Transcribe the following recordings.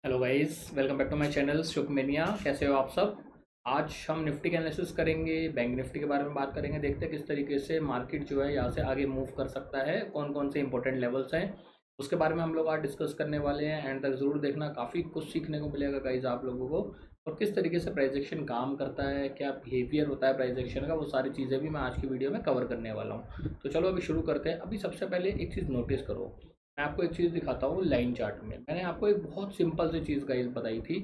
Hello guys, welcome back to my channel Shubhamania. कैसे हो आप सब। आज हम निफ्टी का एनालिसिस करेंगे, बैंक निफ्टी के बारे में बात करेंगे। देखते हैं किस तरीके से मार्केट जो है यहाँ से आगे मूव कर सकता है, कौन कौन से इंपॉर्टेंट लेवल्स हैं उसके बारे में हम लोग आज डिस्कस करने वाले हैं। एंड तक ज़रूर देखना, काफ़ी कुछ सीखने को मिलेगा गाइस आप लोगों को। और किस तरीके से प्राइस एक्शन काम करता है, क्या बिहेवियर होता है प्राइस एक्शन का, वो सारी चीज़ें भी मैं आज की वीडियो में कवर करने वाला हूँ। तो चलो अभी शुरू करते हैं। अभी सबसे पहले एक चीज़ नोटिस करो, मैं आपको एक चीज़ दिखाता हूँ लाइन चार्ट में। मैंने आपको एक बहुत सिंपल सी चीज़ गाइस बताई थी,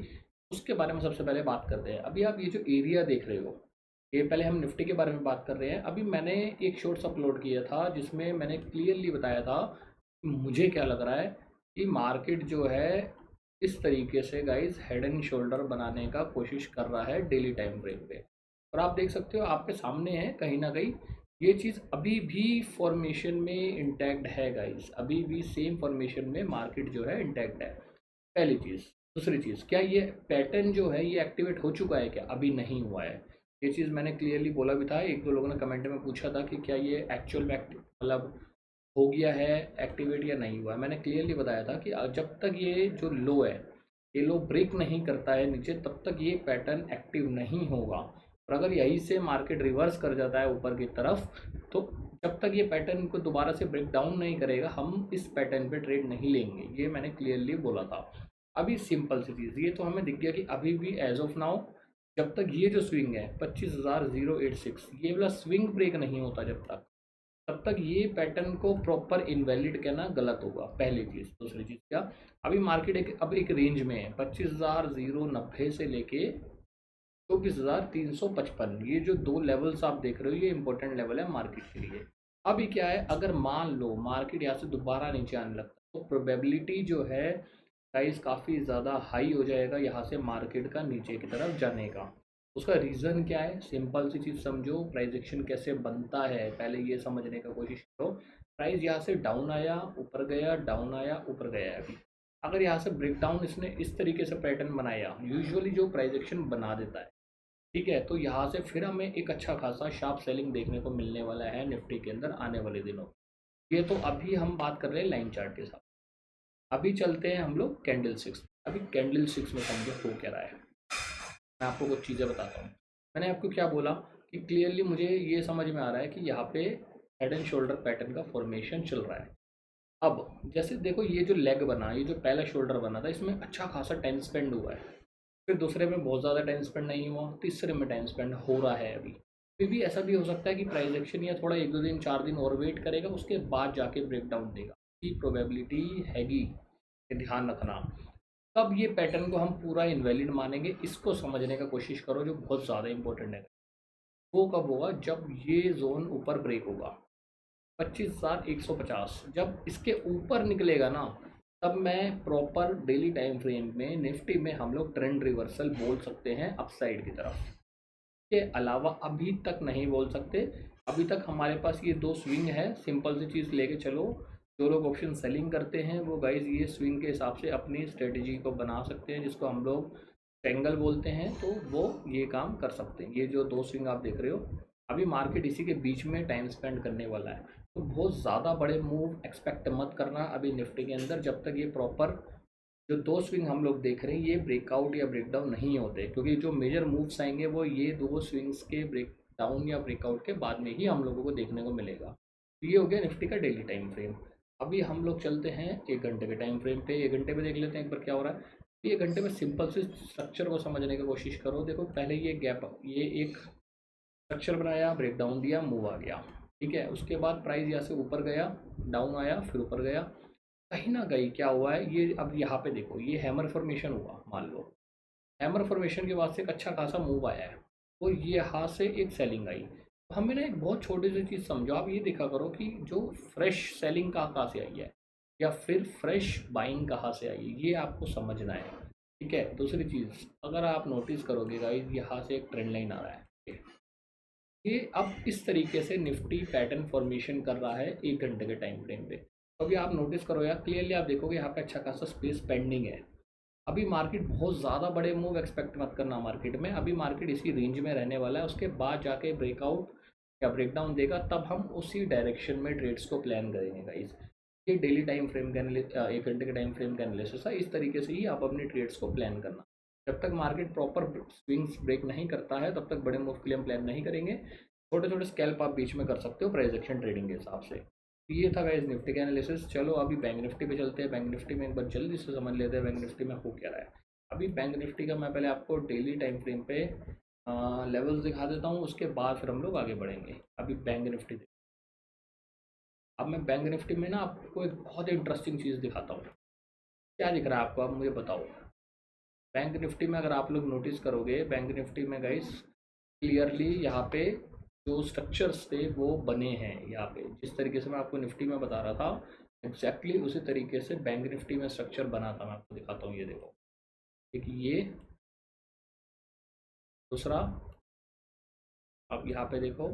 उसके बारे में सबसे पहले बात करते हैं। अभी आप ये जो एरिया देख रहे हो, ये पहले हम निफ्टी के बारे में बात कर रहे हैं। अभी मैंने एक शॉर्ट्स अपलोड किया था जिसमें मैंने क्लियरली बताया था कि मुझे क्या लग रहा है कि मार्केट जो है इस तरीके से गाइस हेड एंड शोल्डर बनाने का कोशिश कर रहा है डेली टाइम फ्रेम पे। और आप देख सकते हो, आपके सामने है कहीं ना कहीं ये चीज़ अभी भी फॉर्मेशन में इंटैक्ट है गाइस, अभी भी सेम फॉर्मेशन में मार्केट जो है इंटैक्ट है। पहली चीज़। दूसरी चीज़, क्या ये पैटर्न जो है ये एक्टिवेट हो चुका है? क्या अभी नहीं हुआ है। ये चीज़ मैंने क्लियरली बोला भी था। एक दो लोगों ने कमेंट में पूछा था कि क्या ये एक्चुअल में मतलब हो गया है एक्टिवेट या नहीं हुआ है। मैंने क्लियरली बताया था कि जब तक ये जो लो है, ये लो ब्रेक नहीं करता है नीचे, तब तक ये पैटर्न एक्टिव नहीं होगा। और अगर यहीं से मार्केट रिवर्स कर जाता है ऊपर की तरफ, तो जब तक ये पैटर्न को दोबारा से ब्रेक डाउन नहीं करेगा, हम इस पैटर्न पे ट्रेड नहीं लेंगे। ये मैंने क्लियरली बोला था। अभी सिंपल सी चीज़, ये तो हमें दिख गया कि अभी भी एज ऑफ नाउ जब तक ये जो स्विंग है 25,086, ये वाला स्विंग ब्रेक नहीं होता जब तक, तब तक ये पैटर्न को प्रॉपर इनवैलिड कहना गलत होगा। पहली चीज़। दूसरी चीज़ क्या, अभी मार्केट अब एक रेंज में है 25,090 से लेके 24,355। ये जो दो लेवल्स आप देख रहे हो, ये इंपॉर्टेंट लेवल है मार्केट के लिए। अभी क्या है, अगर मान लो मार्केट यहाँ से दोबारा नीचे आने लगता है तो प्रोबेबिलिटी जो है प्राइस काफ़ी ज़्यादा हाई हो जाएगा यहाँ से मार्केट का नीचे की तरफ जाने का। उसका रीज़न क्या है, सिंपल सी चीज़ समझो। प्राइस एक्शन कैसे बनता है पहले ये समझने का कोशिश करो। प्राइस यहाँ से डाउन आया, ऊपर गया, डाउन आया, ऊपर गया है। अभी अगर यहाँ से ब्रेक डाउन इसने इस तरीके से पैटर्न बनाया, यूजुअली जो प्राइस एक्शन बना देता है, ठीक है, तो यहाँ से फिर हमें एक अच्छा खासा शार्प सेलिंग देखने को मिलने वाला है निफ्टी के अंदर आने वाले दिनों। ये तो अभी हम बात कर रहे हैं लाइन चार्ट के साथ। अभी चलते हैं हम लोग कैंडल सिक्स। अभी कैंडल सिक्स में समझो हो क्या रहा है। मैं आपको कुछ चीज़ें बताता हूँ। मैंने आपको क्या बोला कि क्लियरली मुझे ये समझ में आ रहा है कि यहाँ पे हेड एंड शोल्डर पैटर्न का फॉर्मेशन चल रहा है। अब जैसे देखो, ये जो लेग बना, ये जो पहला शोल्डर बना था, इसमें अच्छा खासा टाइम स्पेंड हुआ है। फिर दूसरे में बहुत ज़्यादा टाइम स्पेंड नहीं हुआ, तीसरे में टाइम स्पेंड हो रहा है अभी। फिर भी ऐसा भी हो सकता है कि प्राइस एक्शन या थोड़ा एक दो दिन चार दिन और वेट करेगा, उसके बाद जाके ब्रेक डाउन देगा। की प्रोबेबिलिटी हैगी, ये ध्यान रखना। तब ये पैटर्न को हम पूरा इनवैलिड मानेंगे, इसको समझने का कोशिश करो जो बहुत ज़्यादा इंपॉर्टेंट है। वो कब होगा, जब ये जोन ऊपर ब्रेक होगा 25,150, जब इसके ऊपर निकलेगा ना, तब मैं प्रॉपर डेली टाइम फ्रेम में निफ्टी में हम लोग ट्रेंड रिवर्सल बोल सकते हैं अपसाइड की तरफ। के अलावा अभी तक नहीं बोल सकते। अभी तक हमारे पास ये दो स्विंग है, सिंपल सी चीज़ लेके चलो। जो लोग ऑप्शन सेलिंग करते हैं वो गाइज ये स्विंग के हिसाब से अपनी स्ट्रेटजी को बना सकते हैं, जिसको हम लोग ट्रेंगल बोलते हैं, तो वो ये काम कर सकते हैं। ये जो दो स्विंग आप देख रहे हो, अभी मार्केट इसी के बीच में टाइम स्पेंड करने वाला है। तो बहुत ज़्यादा बड़े मूव एक्सपेक्ट मत करना अभी निफ्टी के अंदर, जब तक ये प्रॉपर जो दो स्विंग हम लोग देख रहे हैं ये ब्रेकआउट या ब्रेकडाउन नहीं होते। क्योंकि जो मेजर मूव्स आएंगे वो ये दो स्विंग्स के ब्रेक डाउन या ब्रेकआउट के बाद में ही हम लोगों को देखने को मिलेगा। तो ये हो गया निफ्टी का डेली टाइम फ्रेम। अभी हम लोग चलते हैं एक घंटे के टाइम फ्रेम पे। एक घंटे पे देख लेते हैं एक बार क्या हो रहा है। तो ये घंटे में सिंपल से स्ट्रक्चर को समझने की कोशिश करो। देखो, पहले ये गैप, ये एक स्ट्रक्चर बनाया, ब्रेक डाउन दिया, मूव आ गया, ठीक है। उसके बाद प्राइस यहाँ से ऊपर गया, डाउन आया, फिर ऊपर गया। कहीं ना कहीं क्या हुआ है, ये अब यहाँ पे देखो, ये हैमर फॉर्मेशन हुआ। मान लो हैमर फॉर्मेशन के बाद से एक अच्छा खासा मूव आया है, तो ये यहाँ से एक सेलिंग आई। तो हमें ना एक बहुत छोटी सी चीज़ समझो, आप ये देखा करो कि जो फ्रेश सेलिंग कहाँ से आई है या फिर फ्रेश बाइंग कहाँ से आई है, ये आपको समझना है, ठीक है। दूसरी चीज़, अगर आप नोटिस करोगे गाइस, यहाँ से एक ट्रेंड लाइन आ रहा है, ठीक है? ये अब इस तरीके से निफ्टी पैटर्न फॉर्मेशन कर रहा है एक घंटे के टाइम फ्रेम पे। तो अभी आप नोटिस करो यार, क्लियरली आप देखोगे यहाँ पे अच्छा खासा स्पेस पेंडिंग है। अभी मार्केट बहुत ज़्यादा बड़े मूव एक्सपेक्ट मत करना मार्केट में। अभी मार्केट इसी रेंज में रहने वाला है, उसके बाद जाके ब्रेकआउट या ब्रेकडाउन देगा, तब हम उसी डायरेक्शन में ट्रेड्स को प्लान करेंगे गाइस। ये डेली टाइम फ्रेम का 1 घंटे के टाइम फ्रेम का एनालिसिस है। इस तरीके से ही आप अपने ट्रेड्स को प्लान करना। जब तक मार्केट प्रॉपर स्विंग्स ब्रेक नहीं करता है तब तक बड़े मूव के लिए हम प्लान नहीं करेंगे। छोटे छोटे स्कैल्प आप बीच में कर सकते हो प्राइस एक्शन ट्रेडिंग के हिसाब से। तो ये था गाइस निफ्टी का एनालिसिस। चलो अभी बैंक निफ्टी पे चलते हैं। बैंक निफ्टी में एक बार जल्दी से समझ लेते हैं बैंक निफ्टी में हो क्या रहा है। अभी बैंक निफ्टी का मैं पहले आपको डेली टाइम फ्रेम पे लेवल्स दिखा देता हूँ, उसके बाद फिर हम लोग आगे बढ़ेंगे। अभी बैंक निफ्टी, अब मैं बैंक निफ्टी में ना आपको एक बहुत इंटरेस्टिंग चीज़ दिखाता हूँ। क्या दिख रहा है आपको, आप मुझे बताओ। बैंक निफ्टी में अगर आप लोग नोटिस करोगे, बैंक निफ्टी में गाइस क्लियरली यहाँ पे जो स्ट्रक्चर्स थे वो बने हैं। यहाँ पे जिस तरीके से मैं आपको निफ्टी में बता रहा था, एग्जैक्टली उसी तरीके से बैंक निफ्टी में स्ट्रक्चर बना था। मैं आपको दिखाता हूँ, ये देखो। एक ये, दूसरा, अब यहाँ पे देखो।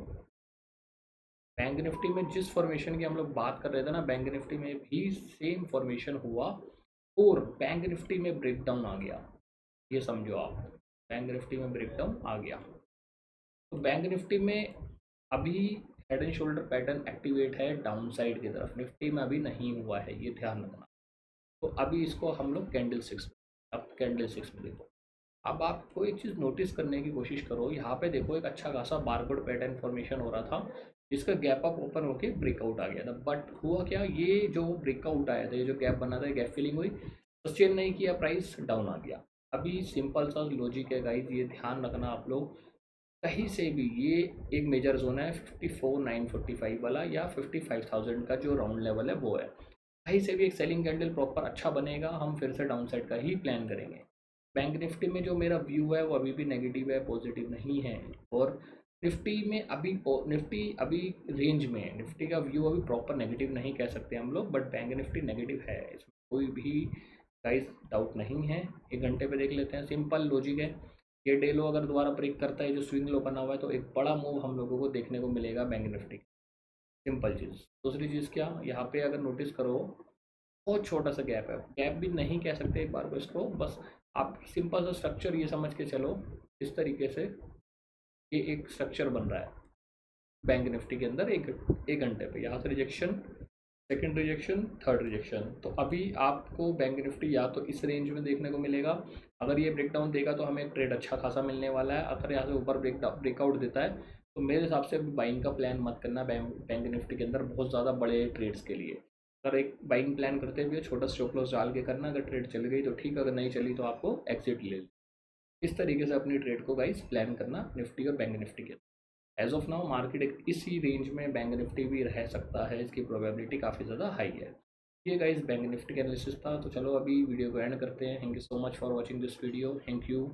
बैंक निफ्टी में जिस फॉर्मेशन की हम लोग बात कर रहे थे ना, बैंक निफ्टी में भी सेम फॉर्मेशन हुआ और बैंक निफ्टी में ब्रेकडाउन आ गया। ये समझो आप, बैंक निफ्टी में ब्रेकडाउन आ गया। तो बैंक निफ्टी में अभी head and shoulder pattern activate है डाउन साइड की तरफ। निफ्टी में अभी नहीं हुआ है, ये ध्यान रखना। तो अभी इसको हम लोग कैंडल सिक्स, अब कैंडल सिक्स में देखो। अब आपको एक चीज़ नोटिस करने की कोशिश करो। यहाँ पे देखो एक अच्छा खासा बारकोड पैटर्न फॉर्मेशन हो रहा था, जिसका गैप अप ओपन होके ब्रेकआउट आ गया था। बट हुआ क्या, ये जो ब्रेकआउट आया था, ये जो गैप बना था, गैप फिलिंग हुई, सस्टेन नहीं किया, प्राइस डाउन आ गया। अभी सिंपल सा लॉजिक है गाइस, ये ध्यान रखना आप लोग। कहीं से भी ये एक मेजर जोन है 54,945 वाला, या 55,000 का जो राउंड लेवल है वो है। कहीं से भी एक सेलिंग कैंडल प्रॉपर अच्छा बनेगा, हम फिर से डाउन साइड का ही प्लान करेंगे। बैंक निफ्टी में जो मेरा व्यू है वो अभी भी नेगेटिव है, पॉजिटिव नहीं है। और निफ्टी में अभी निफ्टी अभी रेंज में है। निफ्टी का व्यू अभी प्रॉपर नेगेटिव नहीं कह सकते हम लोग, बट बैंक निफ्टी नेगेटिव है, इसमें कोई भी गाइस डाउट नहीं है। 1 घंटे पे देख लेते हैं, सिंपल लॉजिक है। ये डे लो अगर दोबारा ब्रेक करता है, जो स्विंग लो बना हुआ है, तो एक बड़ा मूव हम लोगों को देखने को मिलेगा बैंक निफ्टी। सिंपल चीज़। दूसरी चीज़ क्या, यहाँ पे अगर नोटिस करो, बहुत छोटा सा गैप है। गैप भी नहीं कह सकते एक बार को इसको, बस आप सिंपल सा स्ट्रक्चर ये समझ के चलो। इस तरीके से ये एक स्ट्रक्चर बन रहा है बैंक निफ्टी के अंदर। एक घंटे पे यहाँ से rejection, second rejection, third rejection. तो अभी आपको बैंक निफ्टी या तो इस रेंज में देखने को मिलेगा। अगर ये ब्रेकडाउन देगा तो हमें एक ट्रेड अच्छा खासा मिलने वाला है। अगर यहाँ से ऊपर ब्रेकआउट देता है तो मेरे हिसाब से अभी बाइंग का प्लान मत करना बैंक निफ्टी के अंदर, बहुत ज़्यादा बड़े ट्रेड्स के लिए। अगर एक बाइंग प्लान करते हुए छोटा स्टॉप लॉस डाल के करना। अगर ट्रेड चल गई तो ठीक, अगर नहीं चली तो आपको एग्जिट ले। इस तरीके से अपनी ट्रेड को गाइस प्लान करना निफ्टी और बैंक निफ्टी के। एज ऑफ नाउ मार्केट इसी रेंज में बैंक निफ्टी भी रह सकता है, इसकी प्रोबेबिलिटी काफ़ी ज़्यादा हाई है। ये गाइस बैंक निफ्टी का एनालिसिस था। तो चलो अभी वीडियो को एंड करते हैं। Thank you so much for watching this video. Thank you.